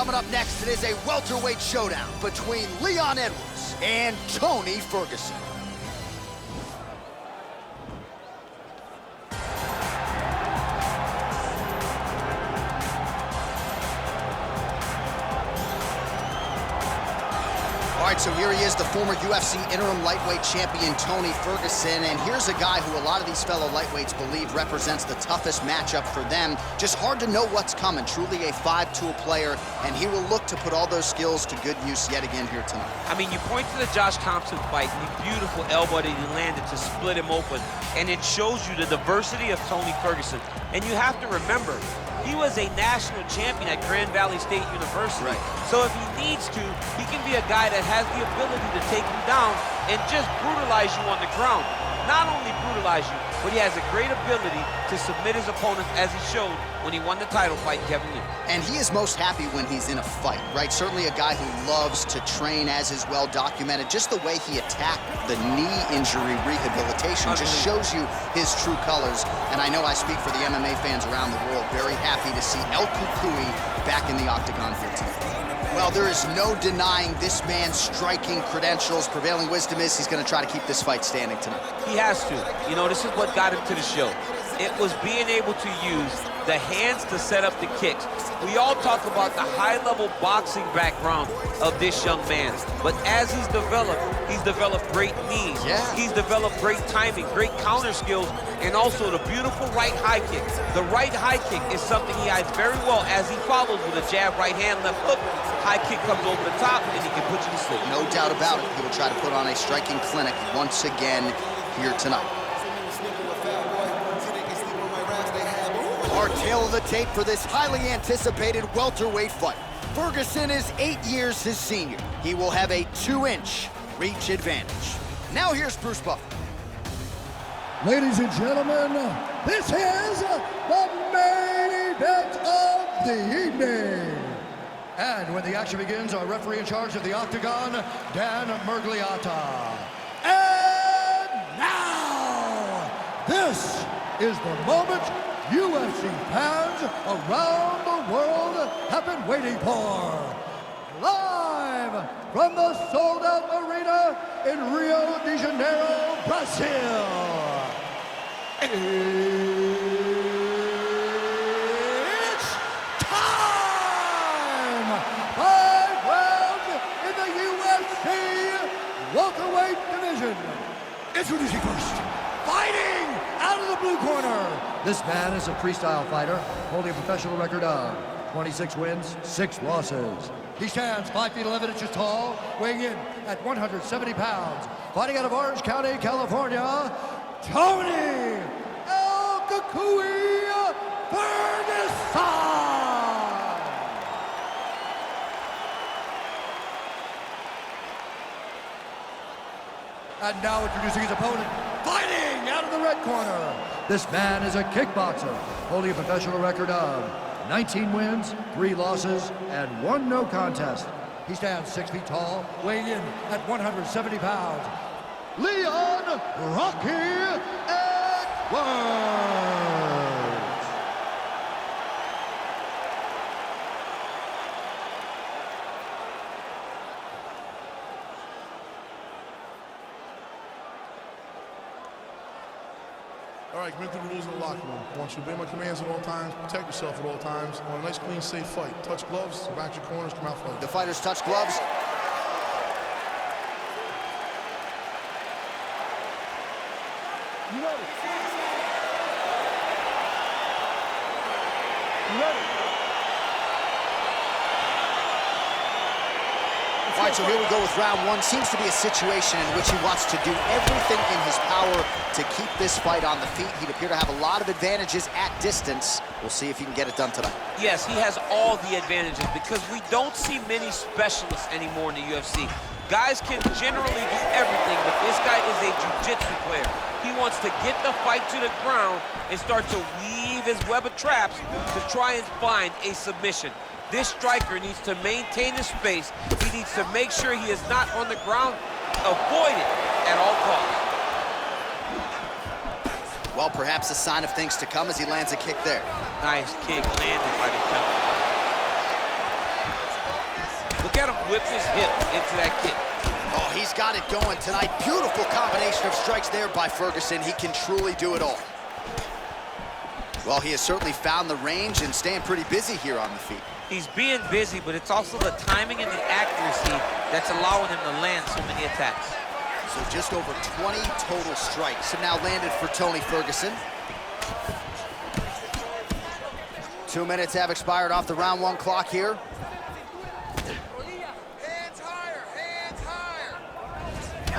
Coming up next, it is a welterweight showdown between Leon Edwards and Tony Ferguson. All right, so here he is, the former UFC interim lightweight champion, Tony Ferguson. And here's a guy who a lot of these fellow lightweights believe represents the toughest matchup for them. Just hard to know what's coming. Truly a five-tool player, and he will look to put all those skills to good use yet again here tonight. I mean, you point to the Josh Thompson fight, the beautiful elbow that he landed to split him open, and it shows you the diversity of Tony Ferguson. And you have to remember, he was a national champion at Grand Valley State University. Right. So if he needs to, he can be a guy that has the ability to take you down and just brutalize you on the ground. Not only brutalize you, but he has a great ability to submit his opponents, as he showed when he won the title fight in Kevin Lee. And he is most happy when he's in a fight, right? Certainly a guy who loves to train, as is well documented. Just the way he attacked the knee injury rehabilitation just shows you his true colors. And I know I speak for the MMA fans around the world, very happy to see El Cucuy back in the octagon here tonight. Well, there is no denying this man's striking credentials. Prevailing wisdom is he's going to try to keep this fight standing tonight. He has to. You know, this is what got him to the show. It was being able to use the hands to set up the kicks. We all talk about the high-level boxing background of this young man, but as he's developed great knees. Yeah. He's developed great timing, great counter skills, and also the beautiful right high kick. The right high kick is something he hides very well as he follows with a jab, right hand, left hook. High kick comes over the top, and he can put you to sleep. No doubt about it. He will try to put on a striking clinic once again here tonight. Our tale of the tape for this highly anticipated welterweight fight. Ferguson is 8 years his senior. He will have a 2-inch reach advantage. Now here's Bruce Buffer. Ladies and gentlemen, this is the main event of the evening. And when the action begins, our referee in charge of the octagon, Dan Murgliata. And now, this is the moment UFC fans around the world have been waiting for. Live from the sold-out arena in Rio de Janeiro, Brazil. It's time! 5 rounds in the UFC welterweight division. Introducing first, fighting out of the blue corner. This man is a freestyle fighter, holding a professional record of 26 wins, 6 losses. He stands 5 feet 11 inches tall, weighing in at 170 pounds. Fighting out of Orange County, California, Tony El Cucuy Ferguson! And now introducing his opponent, fighting out of the red corner. This man is a kickboxer, holding a professional record of 19 wins, 3 losses, and 1 no contest. He stands 6 feet tall, weighing in at 170 pounds. Leon Rocky Edwards. All right, commit to the rules of the locker room. I want you to obey my commands at all times, protect yourself at all times. I want a nice, clean, safe fight. Touch gloves, back your corners, come out fighting. The fighters touch gloves. You ready? You ready? All right, so here we go with round 1. Seems to be a situation in which he wants to do everything in his power to keep this fight on the feet. He'd appear to have a lot of advantages at distance. We'll see if he can get it done tonight. Yes, he has all the advantages because we don't see many specialists anymore in the UFC. Guys can generally do everything, but this guy is a jiu-jitsu player. He wants to get the fight to the ground and start to weave his web of traps to try and find a submission. This striker needs to maintain his space. He needs to make sure he is not on the ground. Avoid it at all costs. Well, perhaps a sign of things to come as he lands a kick there. Nice kick landed by the counter. whip his hip into that kick. Oh, he's got it going tonight. Beautiful combination of strikes there by Ferguson. He can truly do it all. Well, he has certainly found the range and staying pretty busy here on the feet. He's being busy, but it's also the timing and the accuracy that's allowing him to land so many attacks. So just over 20 total strikes have now landed for Tony Ferguson. 2 minutes have expired off the round 1 clock here. Hands higher, hands higher.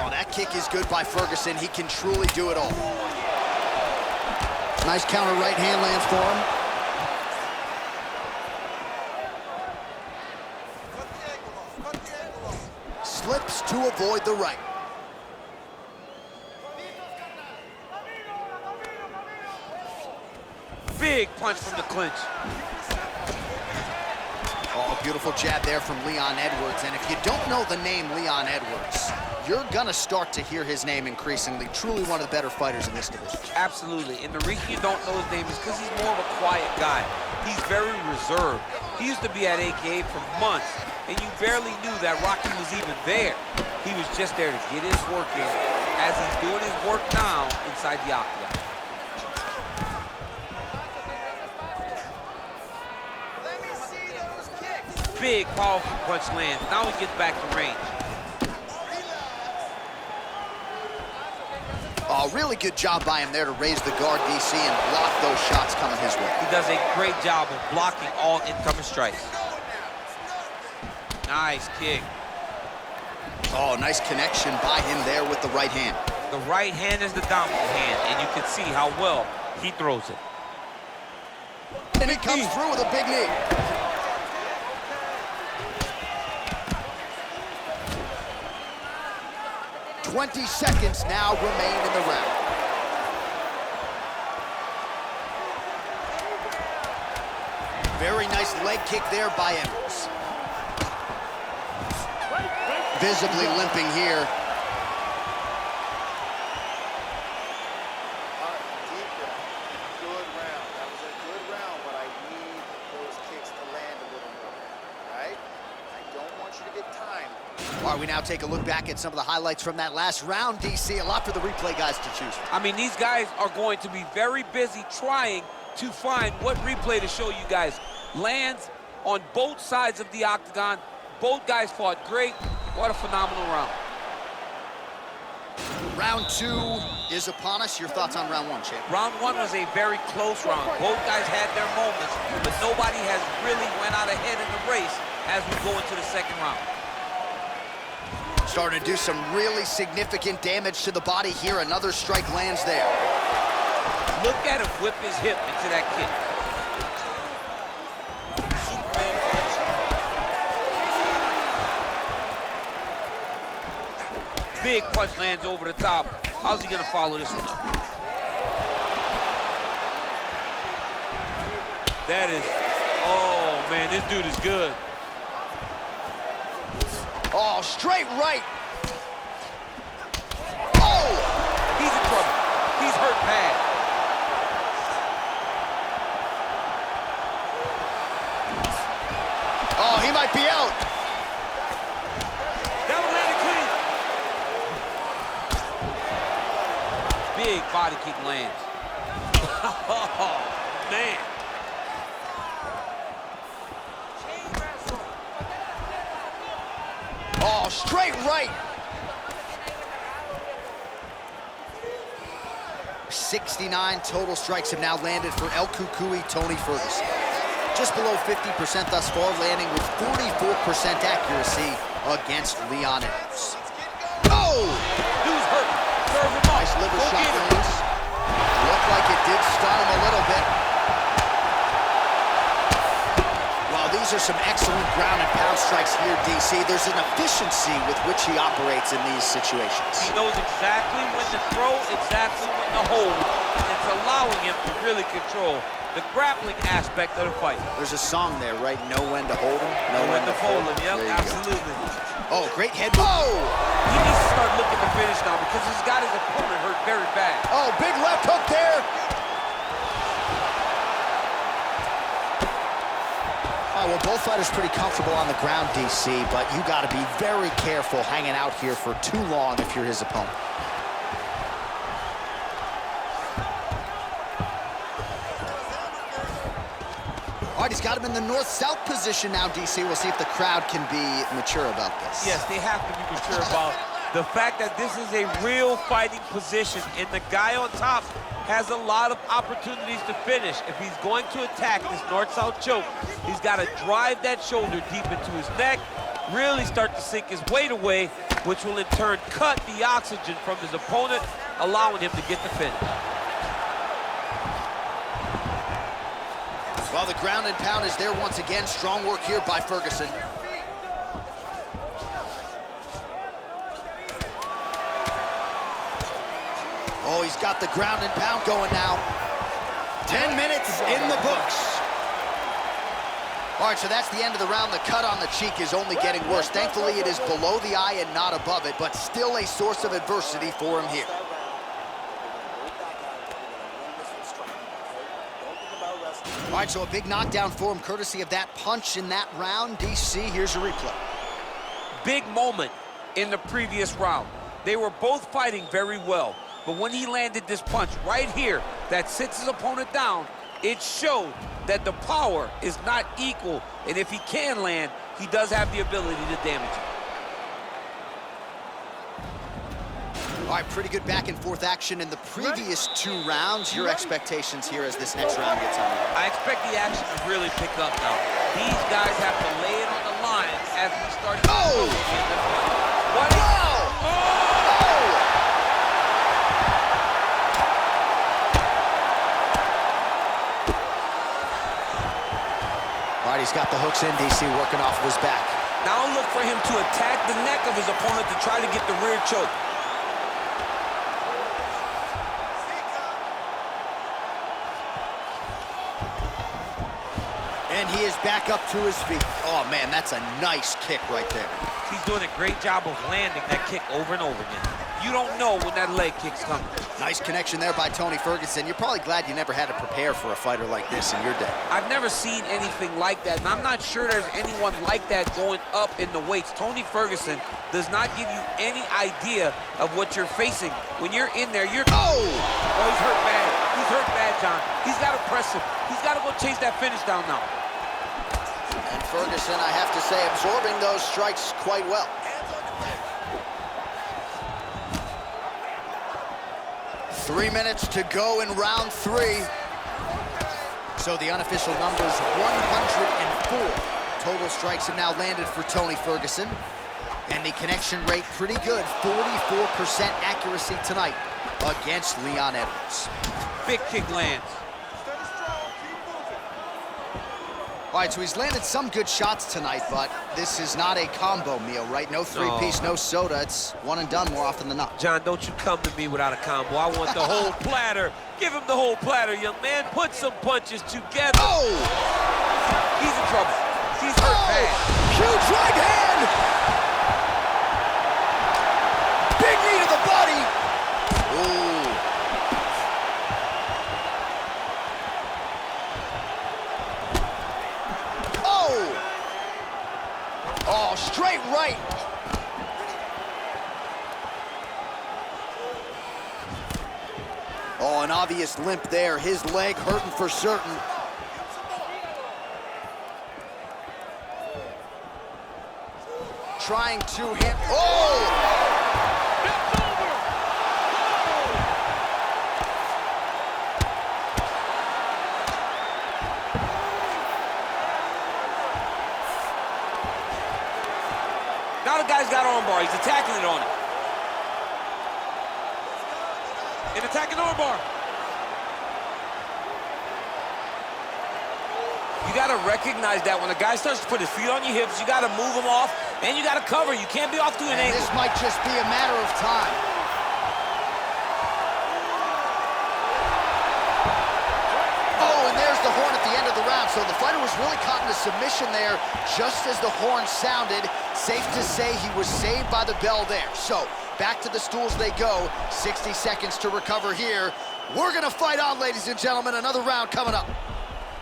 Oh, that kick is good by Ferguson. He can truly do it all. Nice counter right hand lands for him. Cut the angle off, cut the angle off. Slips to avoid the right. Big punch from the clinch. Oh, beautiful jab there from Leon Edwards. And if you don't know the name Leon Edwards, you're gonna start to hear his name increasingly. Truly one of the better fighters in this division. Absolutely, and the reason you don't know his name is because he's more of a quiet guy. He's very reserved. He used to be at AKA for months, and you barely knew that Rocky was even there. He was just there to get his work in, as he's doing his work now inside the octagon. Let me see those kicks. Big, powerful punch lands. Now he gets back to range. Oh, really good job by him there to raise the guard, DC, and block those shots coming his way. He does a great job of blocking all incoming strikes. Nice kick. Oh, nice connection by him there with the right hand. The right hand is the dominant hand, and you can see how well he throws it. And he comes through with a big knee. "20 seconds now remain in the round. Very nice leg kick there by Edwards. Visibly limping here. Deep breath. Good round. That was a good round, but I need those kicks to land a little more. All right? I don't want you to get timed. All right, we now take a look back at some of the highlights from that last round, DC. A lot for the replay guys to choose from. I mean, these guys are going to be very busy trying to find what replay to show you guys. Lands on both sides of the octagon. Both guys fought great. What a phenomenal round. Round 2 is upon us. Your thoughts on round 1, champ? Round 1 was a very close round. Both guys had their moments, but nobody has really went out ahead in the race as we go into the second round. Starting to do some really significant damage to the body here. Another strike lands there. Look at him whip his hip into that kick. Big punch lands over the top. How's he gonna follow this one up? That is, oh man, this dude is good. Oh, straight right. Oh! He's in trouble. He's hurt bad. Oh, he might be out. That one landed clean. Big body kick lands. Oh, man. Oh, straight right. 69 total strikes have now landed for El Cucuy Tony Ferguson. Just below 50% thus far, landing with 44% accuracy against Leon Edwards. Oh! Dude's hurt. Serve him off. Nice liver Go shot get him. lands. Looked like it did stun him a little bit. Well, these are some excellent ground and pound strikes here, DC. There's an efficiency with which he operates in these situations. He knows exactly when to throw, exactly when to hold, and it's allowing him to really control the grappling aspect of the fight. There's a song there, right? Know when to hold him, know when to fold him. There Yep, you go. absolutely. Oh, great head. Oh! He needs to start looking to finish now because he's got his opponent hurt very bad. Oh, big left hook there. right, well, both fighters pretty comfortable on the ground, DC, but you got to be very careful hanging out here for too long if you're his opponent. All right, he's got him in the north-south position now, DC. We'll see if the crowd can be mature about this. Yes, they have to be mature about the fact that this is a real fighting position, and the guy on top has a lot of opportunities to finish. If he's going to attack this north-south choke, he's got to drive that shoulder deep into his neck, really start to sink his weight away, which will in turn cut the oxygen from his opponent, allowing him to get the finish. Well, the ground and pound is there once again. Strong work here by Ferguson. Oh, he's got the ground and pound going now. 10 minutes in the books. All right, so that's the end of the round. The cut on the cheek is only getting worse. Thankfully, it is below the eye and not above it, but still a source of adversity for him here. All right, so a big knockdown for him, courtesy of that punch in that round. DC, here's a replay. Big moment in the previous round. They were both fighting very well, but when he landed this punch right here that sits his opponent down, it showed that the power is not equal, and if he can land, he does have the ability to damage him. All right, pretty good back and forth action in the previous two rounds. Your expectations here as this next round gets underway? I expect the action to really pick up now. These guys have to lay it on the line as we start to Oh! What? Whoa! Oh! All right, he's got the hooks in, DC, working off of his back. Now look for him to attack the neck of his opponent to try to get the rear choke. And he is back up to his feet. Oh, man, that's a nice kick right there. He's doing a great job of landing that kick over and over again. You don't know when that leg kick's coming. Nice connection there by Tony Ferguson. You're probably glad you never had to prepare for a fighter like this in your day. I've never seen anything like that, and I'm not sure there's anyone like that going up in the weights. Tony Ferguson does not give you any idea of what you're facing. When you're in there, you're... Oh, he's hurt bad. He's hurt bad, John. He's got to press him. He's got to go chase that finish down now. And Ferguson, I have to say, absorbing those strikes quite well. Three minutes to go in round three. So the unofficial numbers, 104 total strikes have now landed for Tony Ferguson. And the connection rate pretty good, 44% accuracy tonight against Leon Edwards. Big kick lands. All right, so he's landed some good shots tonight, but this is not a combo meal, right? No three-piece, no soda. It's one and done more often than not. John, don't you come to me without a combo. I want the whole platter. Give him the whole platter, young man. Put some punches together. Oh! He's in trouble. He's hurt bad. Huge right hand! Big knee to the body! Ooh. Oh, straight right. Oh, an obvious limp there. His leg hurting for certain. Trying to hit. Oh! Now the guy's got armbar. He's attacking it on it. And attacking armbar. You got to recognize that when a guy starts to put his feet on your hips, you got to move him off, and you got to cover. You can't be off to an angle. This might just be a matter of time. Oh, and there's the horn at the end of the round. So the fighter was really caught in a submission there just as the horn sounded. Safe to say he was saved by the bell there. So back to the stools they go. 60 seconds to recover here. We're going to fight on, ladies and gentlemen. Another round coming up.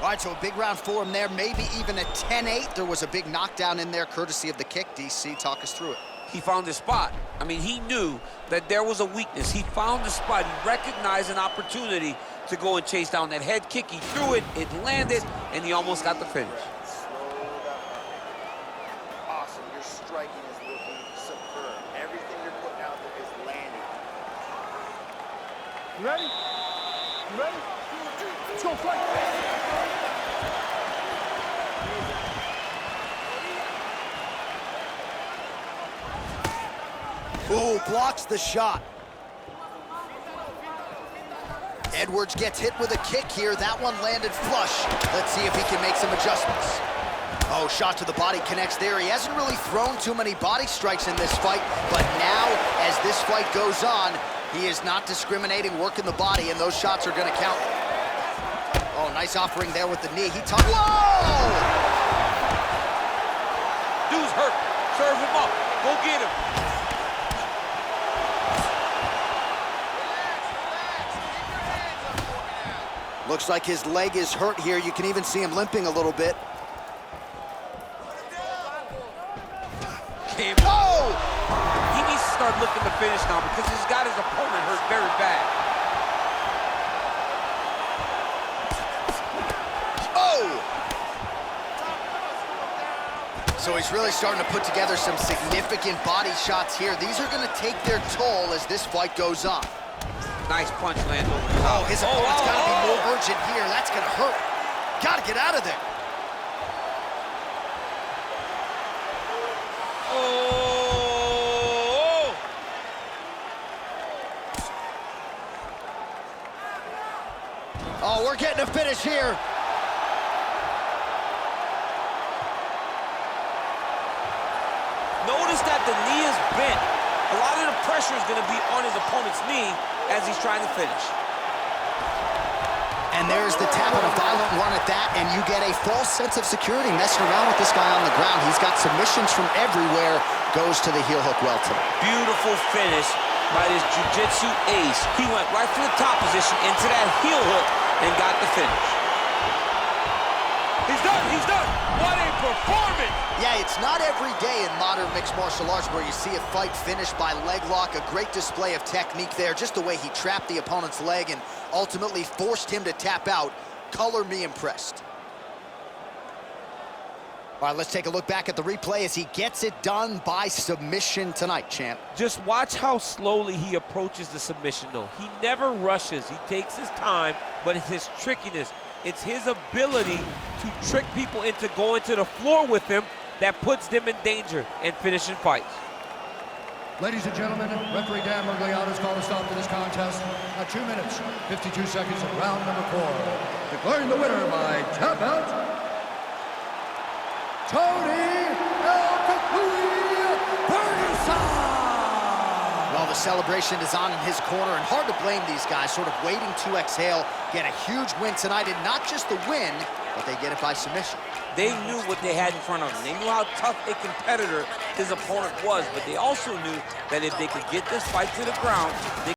All right, so a big round for him there, maybe even a 10-8. There was a big knockdown in there, courtesy of the kick. DC, talk us through it. He found his spot. I mean, he knew that there was a weakness. He found the spot. He recognized an opportunity to go and chase down that head kick. He threw it, it landed, and he almost got the finish. Slow that up. Awesome. Your striking is looking superb. Everything you're putting out there is landing. You ready? You ready? Let's go fight. Ooh, blocks the shot. Edwards gets hit with a kick here. That one landed flush. Let's see if he can make some adjustments. Oh, shot to the body connects there. He hasn't really thrown too many body strikes in this fight, but now, as this fight goes on, he is not discriminating, working the body, and those shots are gonna count. Oh, nice offering there with the knee. Whoa! Dude's hurt. Serve him up. Go get him. Looks like his leg is hurt here. You can even see him limping a little bit. Oh! He needs to start looking to finish now because he's got his opponent hurt very bad. Oh! So he's really starting to put together some significant body shots here. These are going to take their toll as this fight goes on. Nice punch lands over the top. Oh, his opponent's got to be more urgent here. That's going to hurt. Got to get out of there. Oh! Oh, we're getting a finish here. Notice that the knee is bent. A lot of the pressure is going to be on his opponent's knee as he's trying to finish. And there's the tap and a violent one at that, and you get a false sense of security messing around with this guy on the ground. He's got submissions from everywhere, goes to the heel hook welter. Beautiful finish by this jiu-jitsu ace. He went right for the top position into that heel hook and got the finish. He's done, he's done. What a performance. Yeah, it's not every day in modern mixed martial arts where you see a fight finished by leg lock. A great display of technique there, just the way he trapped the opponent's leg and ultimately forced him to tap out. Color me impressed. All right, let's take a look back at the replay as he gets it done by submission tonight, champ. Just watch how slowly he approaches the submission, though. He never rushes. He takes his time, but it's his trickiness. It's his ability to trick people into going to the floor with him that puts them in danger and finishing fights. Ladies and gentlemen, referee Dan Mergliata has called a stop to this contest at 2 minutes, 52 seconds of round number 4. Declaring the winner by tap out, Tony Ferguson! Well, the celebration is on in his corner, and hard to blame these guys, sort of waiting to exhale, get a huge win tonight, and not just the win, but they get it by submission. They knew what they had in front of them. They knew how tough a competitor his opponent was, but they also knew that if they could get this fight to the ground, they